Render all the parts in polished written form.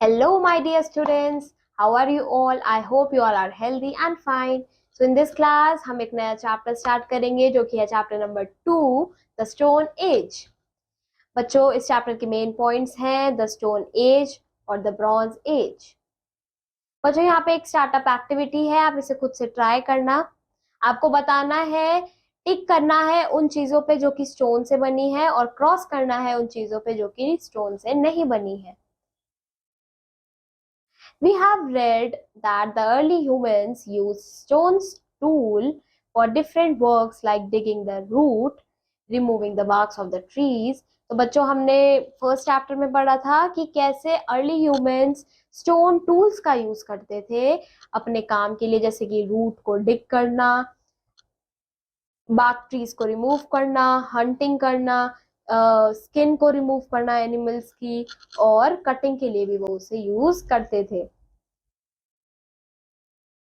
Hello, my dear students. How are you all? I hope you all are healthy and fine. So in this class हम एक नया chapter start करेंगे जो कि है chapter number 2, the stone as. बच्चों, इस चैप्टर के मेन पॉइंट्स हैं द स्टोन एज और द ब्रॉन्ज एज। बच्चों, यहाँ पे एक स्टार्टअप एक्टिविटी है, आप इसे खुद से ट्राई करना। आपको बताना है, टिक करना है उन चीजों पे जो कि स्टोन से बनी है और क्रॉस करना है उन चीजों पे जो कि स्टोन से नहीं बनी है। We have read that the early humans used stones tool for different works like digging the root, removing the barks of the trees. तो बच्चों, हमने फर्स्ट चैप्टर में पढ़ा था कि कैसे अर्ली ह्यूमंस स्टोन टूल्स का यूज करते थे अपने काम के लिए, जैसे कि रूट को डिग करना, बार्क ट्रीज को रिमूव करना, हंटिंग करना, स्किन को रिमूव करना एनिमल्स की, और कटिंग के लिए भी वो उसे यूज करते थे।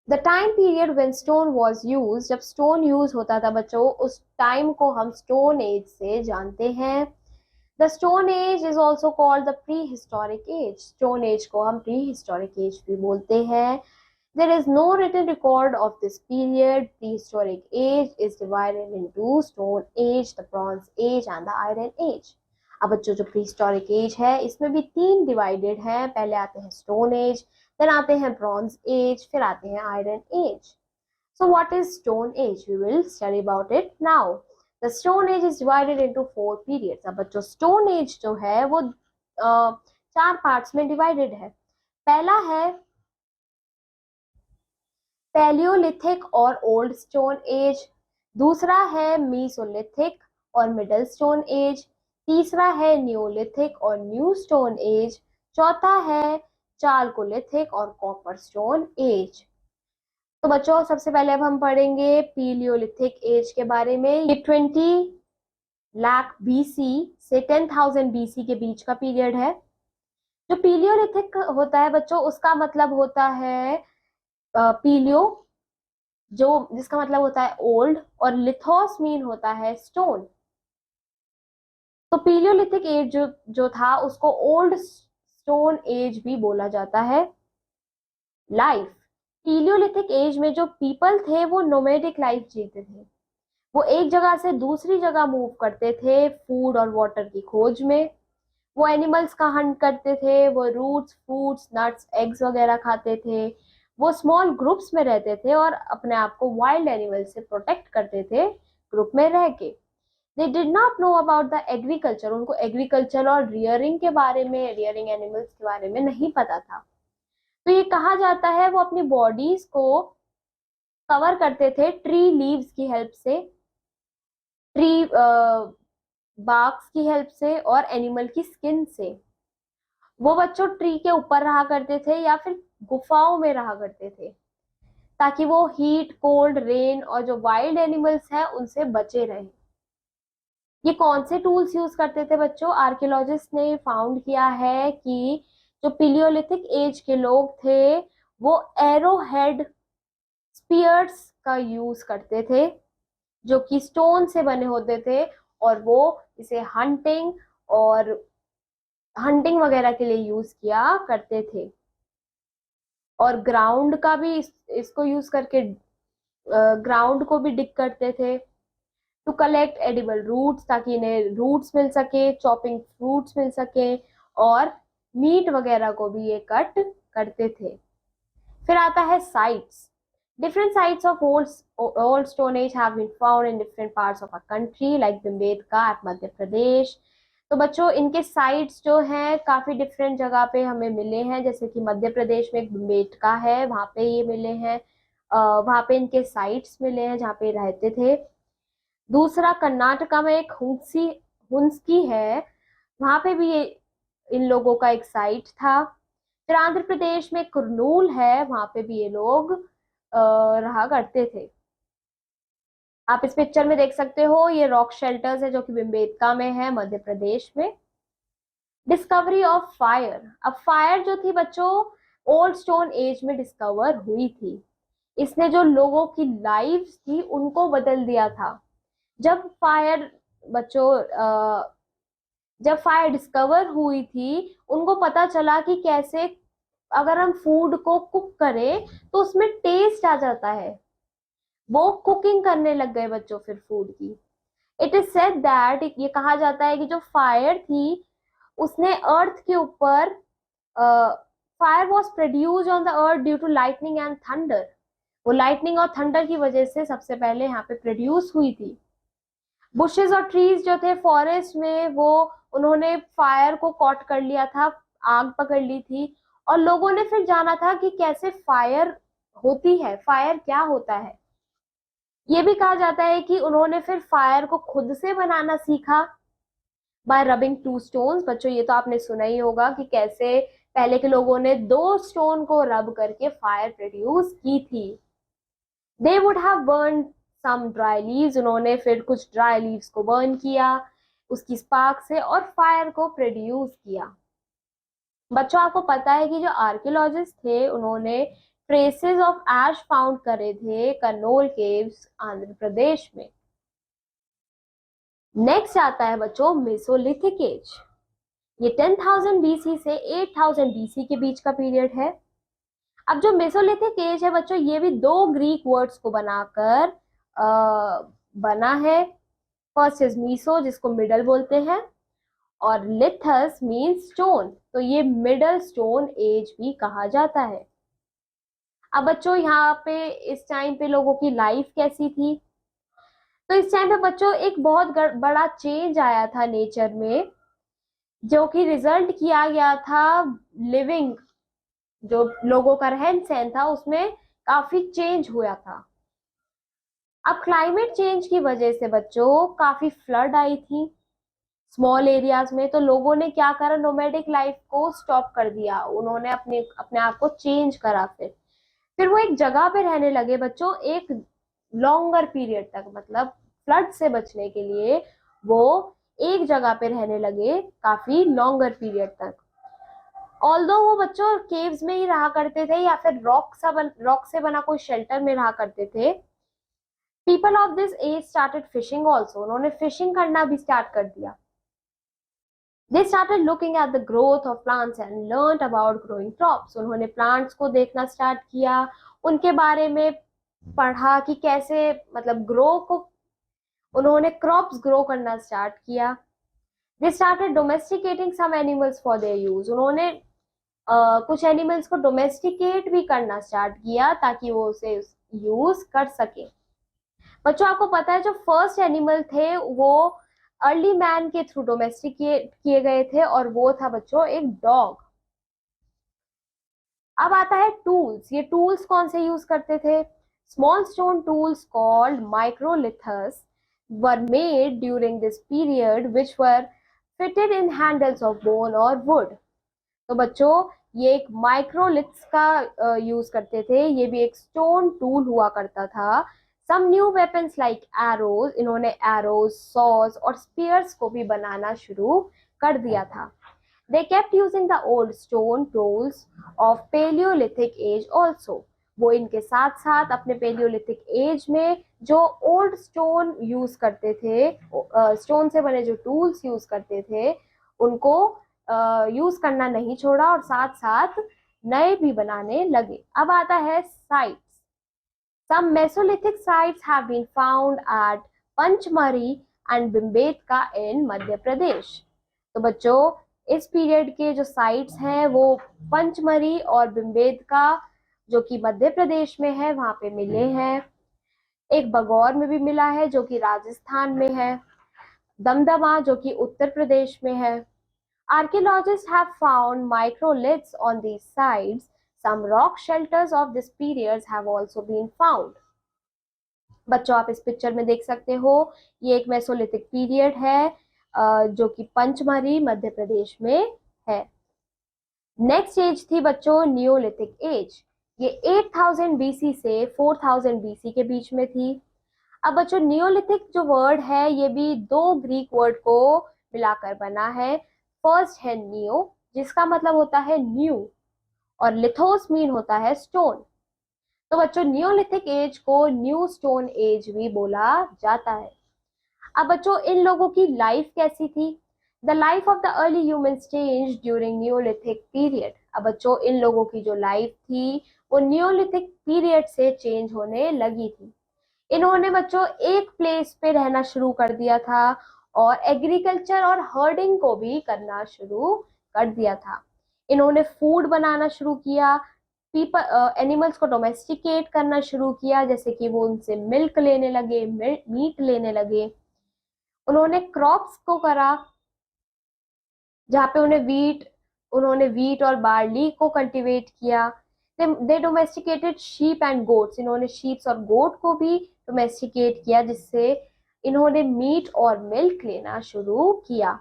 The time period when stone was use, जब स्टोन यूज होता था बच्चों, उस टाइम को हम स्टोन एज से जानते हैं। The stone age is also called the pre historic age. Stone age को हम प्री हिस्टोरिक एज भी बोलते हैं। There is no written record of this period. Prehistoric age is divided into Stone Age, the Bronze Age and the Iron Age. अब बच्चों, जो prehistoric as है इसमें भी 3 डिवाइडेड हैं। पहले आते हैं स्टोन एज, देन आते हैं ब्रॉन्ज एज, फिर आते हैं iron age. So what is Stone Age? We will study about it now. The Stone Age is divided into 4 periods. अब बच्चों, Stone Age जो है वो 4 पार्ट्स में डिवाइडेड है। पहला है पैलियोलिथिक और ओल्ड स्टोन एज, दूसरा है मीसोलिथिक और मिडल स्टोन एज, तीसरा है न्यूलिथिक और न्यू स्टोन एज, चौथा है चालकोलिथिक और कॉपर स्टोन एज। तो बच्चों, सबसे पहले अब हम पढ़ेंगे पीलियोलिथिक एज के बारे में। ये 20 लाख बीसी से 10,000 बीसी के बीच का पीरियड है। जो पीलियोलिथिक होता है बच्चों, उसका मतलब होता है पीलियो, जो जिसका मतलब होता है ओल्ड, और लिथोस मीन होता है स्टोन। तो पीलियोलिथिक एज जो था उसको ओल्ड स्टोन एज भी बोला जाता है। लाइफ, पीलियोलिथिक एज में जो पीपल थे वो नोमैडिक लाइफ जीते थे। वो एक जगह से दूसरी जगह मूव करते थे फूड और वाटर की खोज में। वो एनिमल्स का हंट करते थे, वो रूट्स, फ्रूट्स, नट्स, एग्स वगैरह खाते थे। वो स्मॉल ग्रुप्स में रहते थे और अपने आप को वाइल्ड एनिमल से प्रोटेक्ट करते थे ग्रुप में रह के। They did not know about the agriculture. उनको एग्रीकल्चर और रियरिंग के बारे में, रियरिंग एनिमल्स के बारे में नहीं पता था। तो ये कहा जाता है वो अपनी बॉडीज को कवर करते थे ट्री लीव्स की हेल्प से, ट्री बार्क्स की हेल्प से और एनिमल की स्किन से। वो बच्चों ट्री के ऊपर रहा करते थे या फिर गुफाओं में रहा करते थे ताकि वो हीट, कोल्ड, रेन और जो वाइल्ड एनिमल्स हैं उनसे बचे रहें। ये कौन से टूल्स यूज करते थे बच्चों? आर्कियोलॉजिस्ट ने फाउंड किया है कि जो पीलियोलिथिक एज के लोग थे वो एरो हेड स्पीयर्स का यूज करते थे जो कि स्टोन से बने होते थे, और वो इसे हंटिंग वगैरह के लिए यूज किया करते थे। और ग्राउंड का भी इसको यूज करके ग्राउंड को भी डिग करते थे टू कलेक्ट एडिबल रूट्स, ताकि इन्हें रूट्स मिल सके, चॉपिंग फ्रूट्स मिल सके, और मीट वगैरह को भी ये कट करते थे। फिर आता है sites. Different sites of old Stone Age have been found in different parts of our country, like Bhimbetka at मध्य प्रदेश। तो बच्चों, इनके साइट्स जो हैं काफी डिफरेंट जगह पे हमें मिले हैं, जैसे कि मध्य प्रदेश में एक भिम्बेटका है, वहां पे ये मिले हैं। वहां पे इनके साइट्स मिले हैं जहाँ पे रहते थे। दूसरा, कर्नाटका में एक हुंस्की है, वहां पे भी ये इन लोगों का एक साइट था। फिर आंध्र प्रदेश में कुरनूल है, वहां पे भी ये लोग रहा करते थे। आप इस पिक्चर में देख सकते हो, ये रॉक शेल्टर्स है जो कि भिम्बेटका में है, मध्य प्रदेश में। Discovery of fire. अब फायर जो थी बच्चों, ओल्ड स्टोन एज में डिस्कवर हुई थी। इसने जो लोगों की लाइव्स थी उनको बदल दिया था। जब फायर बच्चों जब फायर डिस्कवर हुई थी, उनको पता चला कि कैसे अगर हम फूड को कुक करें तो उसमें टेस्ट आ जाता है, वो कुकिंग करने लग गए बच्चों फिर फूड की। इट इज सेड दैट, ये कहा जाता है कि जो फायर थी उसने अर्थ के ऊपर, fire was produce on the earth due to lightning and thunder. वो लाइटनिंग और थंडर की वजह से सबसे पहले यहाँ पे प्रोड्यूस हुई थी। बुशेस और ट्रीज जो थे फॉरेस्ट में, वो उन्होंने फायर को कॉट कर लिया था, आग पकड़ ली थी, और लोगों ने फिर जाना था कि कैसे फायर होती है, फायर क्या होता है। ये भी कहा जाता है कि उन्होंने फिर फायर को खुद से बनाना सीखा बाय रबिंग टू स्टोन्स। बच्चों ये तो आपने सुना ही होगा कि कैसे पहले के लोगों ने दो स्टोन को रब करके फायर प्रोड्यूस की थी। They would have burn some dry leaves, उन्होंने फिर कुछ ड्राई लीव्स को बर्न किया उसकी स्पार्क से और फायर को प्रोड्यूस किया। बच्चों आपको पता है कि जो आर्कियोलॉजिस्ट थे उन्होंने ट्रेसेस ऑफ एश फाउंड करे थे कनोल केव्स आंध्र प्रदेश में। नेक्स्ट आता है बच्चों मेसोलिथिक एज। ये 10,000 बीसी से 8,000 बीसी के बीच का पीरियड है। अब जो मेसोलिथिक एज है बच्चों, ये भी दो ग्रीक वर्ड्स को बनाकर बना है। फर्स्ट इज मीसो, जिसको मिडल बोलते हैं, और लिथस मीन्स स्टोन, तो ये मिडल स्टोन एज भी कहा जाता है। अब बच्चों यहाँ पे इस टाइम पे लोगों की लाइफ कैसी थी, तो इस टाइम पे बच्चों एक बहुत बड़ा चेंज आया था नेचर में, जो कि रिजल्ट किया गया था लिविंग, जो लोगों का रहन सहन था उसमें काफी चेंज हुआ था। अब क्लाइमेट चेंज की वजह से बच्चों काफी फ्लड आई थी स्मॉल एरियाज में, तो लोगों ने क्या करा, नोमैडिक लाइफ को स्टॉप कर दिया, उन्होंने अपने अपने आप को चेंज करा। फिर वो एक जगह पे रहने लगे बच्चों एक लॉन्गर पीरियड तक, मतलब फ्लड से बचने के लिए वो एक जगह पे रहने लगे काफी लॉन्गर पीरियड तक। ऑल्दो वो बच्चों केव्स में ही रहा करते थे या फिर रॉक से बना कोई शेल्टर में रहा करते थे। People of this age started fishing also, उन्होंने फिशिंग करना भी स्टार्ट कर दिया। They started looking at the growth of plants and learned about growing crops. उन्होंने प्लांट्स को देखना स्टार्ट किया, उनके बारे में पढ़ा कि कैसे मतलब ग्रो को, उन्होंने क्रॉप्स ग्रो करना स्टार्ट किया। They started domesticating some animals for their use. उन्होंने कुछ एनिमल्स को डोमेस्टिकेट भी करना स्टार्ट किया ताकि वो उसे यूज कर सके। बच्चों आपको पता है जो फर्स्ट एनिमल थे वो अर्ली मैन के थ्रू डोमेस्टिकेट किए गए थे, और वो था बच्चों एक डॉग। अब आता है टूल्स। ये टूल्स कौन से यूज करते थे, small stone tools called microliths were made during this period which were fitted in handles of bone और वुड। तो बच्चों ये एक माइक्रोलिथ्स का यूज करते थे, ये भी एक स्टोन टूल हुआ करता था। Some new weapons like arrows, इन्होंने एरोज, सॉज और स्पीयर्स को भी बनाना शुरू कर दिया था। They kept using the old stone tools of paleolithic age also. वो इनके साथ साथ अपने पेलियोलिथिक एज में जो ओल्ड स्टोन यूज करते थे, स्टोन से बने जो टूल्स यूज करते थे, उनको यूज करना नहीं छोड़ा और साथ साथ नए भी बनाने लगे। अब आता है sites. Some Mesolithic sites have been found at Pachmarhi and Bhimbetka in Madhya Pradesh. तो बच्चों इस पीरियड के जो साइट्स हैं वो पंचमढ़ी और भिम्बेटका जो कि मध्य प्रदेश में है वहां पे मिले हैं। एक बगौर में भी मिला है जो कि राजस्थान में है, दमदमा जो कि उत्तर प्रदेश में है। Archaeologists have found microliths on these sites. Some rock shelters of this period have also been found. बच्चों आप इस पिक्चर में देख सकते हो, ये एक मेसोलिथिक पीरियड है जो कि पंचमढ़ी मध्य प्रदेश में है। नेक्स्ट एज थी बच्चों नियोलिथिक एज। ये 8,000 बीसी से 4,000 बीसी के बीच में थी। अब बच्चों नियोलिथिक जो वर्ड है ये भी दो ग्रीक वर्ड को मिलाकर बना है। फर्स्ट है नियो, जिसका मतलब होता है न्यू, और लिथोस मीन होता है स्टोन। तो बच्चों नियोलिथिक एज को न्यू स्टोन एज भी बोला जाता है। अब बच्चों इन लोगों की लाइफ कैसी थी, the life of the early humans changed during Neolithic period. अब बच्चों इन लोगों की जो लाइफ थी वो न्यूलिथिक पीरियड से चेंज होने लगी थी। इन्होंने बच्चों एक प्लेस पे रहना शुरू कर दिया था और एग्रीकल्चर और हर्डिंग को भी करना शुरू कर दिया था। इन्होंने फूड बनाना शुरू किया, पीपल एनिमल्स को डोमेस्टिकेट करना शुरू किया, जैसे कि वो उनसे मिल्क लेने लगे, मीट लेने लगे। उन्होंने क्रॉप्स को करा, जहाँ पे उन्होंने वीट और बार्ली को कल्टीवेट किया। दे डोमेस्टिकेटेड शीप एंड गोट्स, इन्होंने शीप्स और गोट को भी डोमेस्टिकेट किया, जिससे इन्होंने मीट और मिल्क लेना शुरू किया।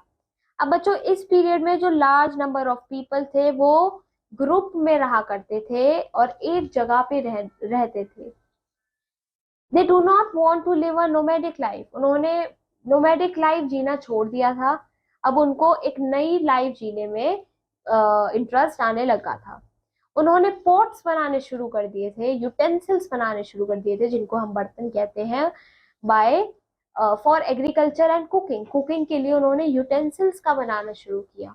अब बच्चों इस पीरियड में जो लार्ज नंबर ऑफ पीपल थे वो ग्रुप में रहा करते थे और एक जगह पे रहते थे। They do not want to live a nomadic life, उन्होंने नोमैडिक लाइफ जीना छोड़ दिया था। अब उनको एक नई लाइफ जीने में इंटरेस्ट आने लगा था। उन्होंने पॉट्स बनाने शुरू कर दिए थे, यूटेंसिल्स बनाने शुरू कर दिए थे, जिनको हम बर्तन कहते हैं, by for agriculture and cooking. Cooking के लिए उन्होंने यूटेंसिल्स का बनाना शुरू किया।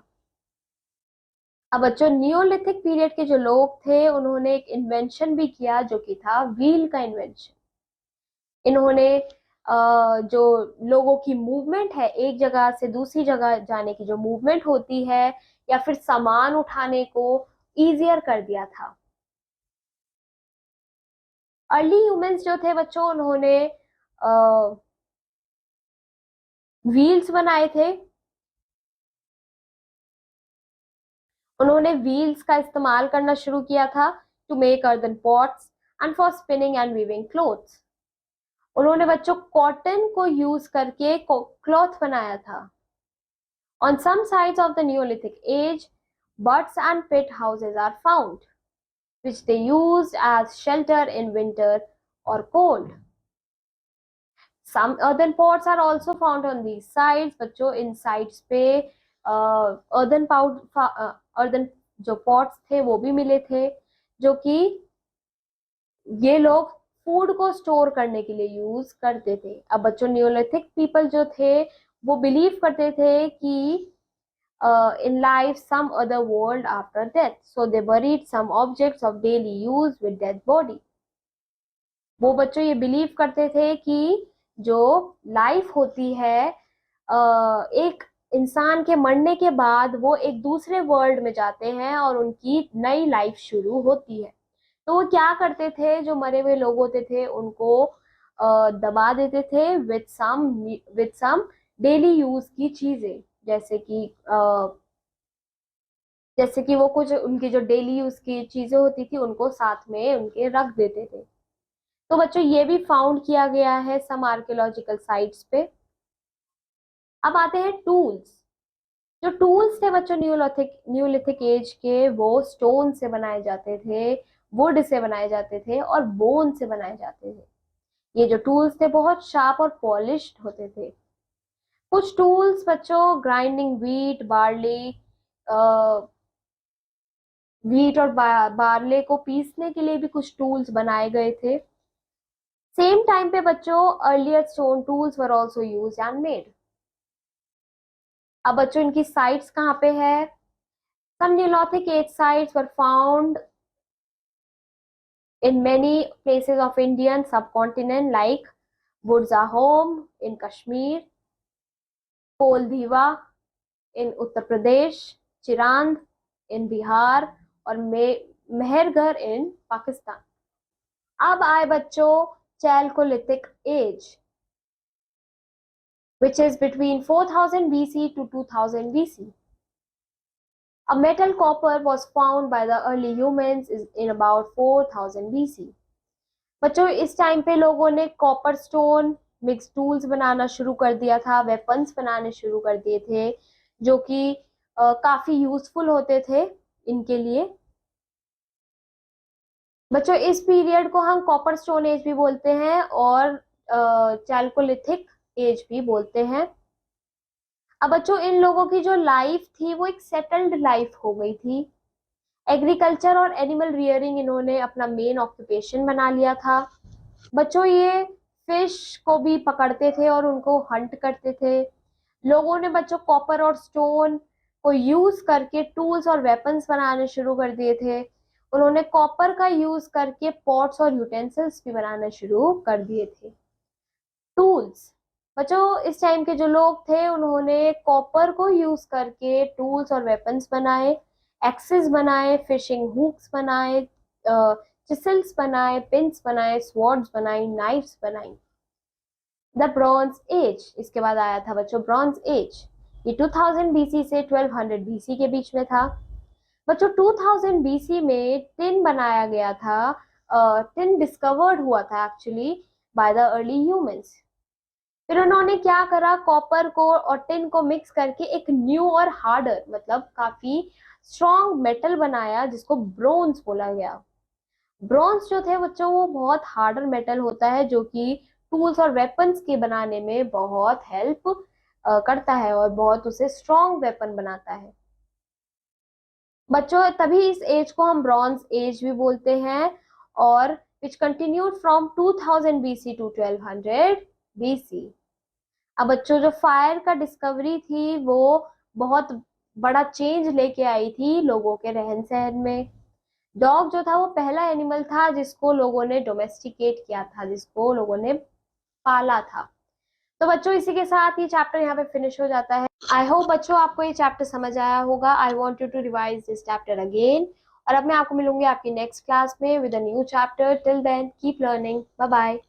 अब बच्चों न्यूलिथिक पीरियड के जो लोग थे उन्होंने एक इन्वेंशन भी किया, जो कि था व्हील का इन्वेंशन। इन्होंने जो लोगों की मूवमेंट है, एक जगह से दूसरी जगह जाने की जो मूवमेंट होती है या फिर सामान उठाने को इजियर कर दिया था। अर्ली ह्यूमंस जो थे बच्चों उन्होंने व्हील्स बनाए थे। उन्होंने व्हील्स का इस्तेमाल करना शुरू किया था to make earthen pots and for spinning and weaving clothes. उन्होंने बच्चों कॉटन को यूज करके क्लॉथ बनाया था। On some sites of the Neolithic age, buttes and pit houses are found, which they used as shelter in winter or cold. Some earthen pots are also found on these sites. बच्चों इन sites पे earthen जो pots थे वो भी मिले थे, जो कि ये लोग फूड को स्टोर करने के लिए यूज करते थे। अब बच्चों न्यूलिथिक पीपल जो थे वो बिलीव करते थे कि in life some other world after death, so they buried some objects of daily use with dead body. वो बच्चों ये बिलीव करते थे कि जो लाइफ होती है एक इंसान के मरने के बाद वो एक दूसरे वर्ल्ड में जाते हैं और उनकी नई लाइफ शुरू होती है। तो वो क्या करते थे, जो मरे हुए लोग होते थे उनको दबा देते थे विद सम डेली यूज की चीजें, जैसे कि वो कुछ उनकी जो डेली यूज की चीजें होती थी उनको साथ में उनके रख देते थे। तो बच्चों ये भी फाउंड किया गया है सम आर्कियोलॉजिकल साइट्स पे। अब आते हैं टूल्स। जो टूल्स थे बच्चों न्यूलिथिक एज के, वो स्टोन से बनाए जाते थे, वुड से बनाए जाते थे और बोन से बनाए जाते थे। ये जो टूल्स थे बहुत शार्प और पॉलिश्ड होते थे। कुछ टूल्स बच्चों ग्राइंडिंग वीट और बार्ले को पीसने के लिए भी कुछ टूल्स बनाए गए थे। सेम टाइम पे बच्चों earlier stone tools were also used and made. अब बच्चों इनकी साइट्स कहाँ पे है? Some neolithic age sites were found in many places of Indian subcontinent like Burzahom in Kashmir, Koldhiva in Uttar Pradesh, Chirand in Bihar और Mehrgarh in Pakistan. अब आए बच्चों Chalcolithic age, which is between 4000 BC to 2000 BC. A metal copper was found by the early humans in about 4000 BC. बच्चों इस time पे लोगों ने copper stone mix tools बनाना शुरू कर दिया था, वेपन्स बनाने शुरू कर दिए थे, जो कि काफी यूजफुल होते थे इनके लिए। बच्चों इस पीरियड को हम कॉपर स्टोन एज भी बोलते हैं और चैल्कोलिथिक एज भी बोलते हैं। अब बच्चों इन लोगों की जो लाइफ थी वो एक सेटल्ड लाइफ हो गई थी। एग्रीकल्चर और एनिमल रियरिंग इन्होंने अपना मेन ऑक्यूपेशन बना लिया था। बच्चों ये फिश को भी पकड़ते थे और उनको हंट करते थे। लोगों ने बच्चों कॉपर और स्टोन को यूज करके टूल्स और वेपन्स बनाने शुरू कर दिए थे। उन्होंने कॉपर का यूज करके पॉट्स और यूटेंसिल्स भी बनाना शुरू कर दिए थे। टूल्स, बच्चों इस टाइम के जो लोग थे उन्होंने कॉपर को यूज करके टूल्स और वेपन्स बनाए, एक्सेस बनाए, फिशिंग हुक्स बनाए, चिसल्स बनाए, पिन्स बनाए, स्वॉर्ड्स बनाई, नाइफ्स बनाई। द ब्रॉन्ज एज, इसके बाद आया था बच्चों ब्रॉन्ज एज। ये 2000 बीसी से 1200 बीसी के बीच में था। बच्चों 2000 बीसी में टिन बनाया गया था। टिन डिस्कवर्ड हुआ था actually by the early humans. फिर उन्होंने क्या करा, कॉपर को और टिन को मिक्स करके एक न्यू और हार्डर मतलब काफी स्ट्रॉन्ग मेटल बनाया जिसको ब्रोंज बोला गया। ब्रॉन्ज जो थे बच्चों वो बहुत हार्डर मेटल होता है जो कि टूल्स और वेपन्स के बनाने में बहुत हेल्प करता है और बहुत उसे स्ट्रॉन्ग वेपन बनाता है। बच्चों तभी इस एज को हम ब्रॉन्ज एज भी बोलते हैं और which continued from 2000 BC to 1200 BC. अब बच्चों जो फायर का डिस्कवरी थी वो बहुत बड़ा चेंज लेके आई थी लोगों के रहन सहन में। डॉग जो था वो पहला एनिमल था जिसको लोगों ने डोमेस्टिकेट किया था, जिसको लोगों ने पाला था। तो बच्चों इसी के साथ ये चैप्टर यहाँ पे फिनिश हो जाता है। आई होप बच्चों आपको ये चैप्टर समझ आया होगा। I want you to revise this chapter again. और अब मैं आपको मिलूंगी आपकी नेक्स्ट क्लास में with a new chapter. Till then keep learning. Bye bye.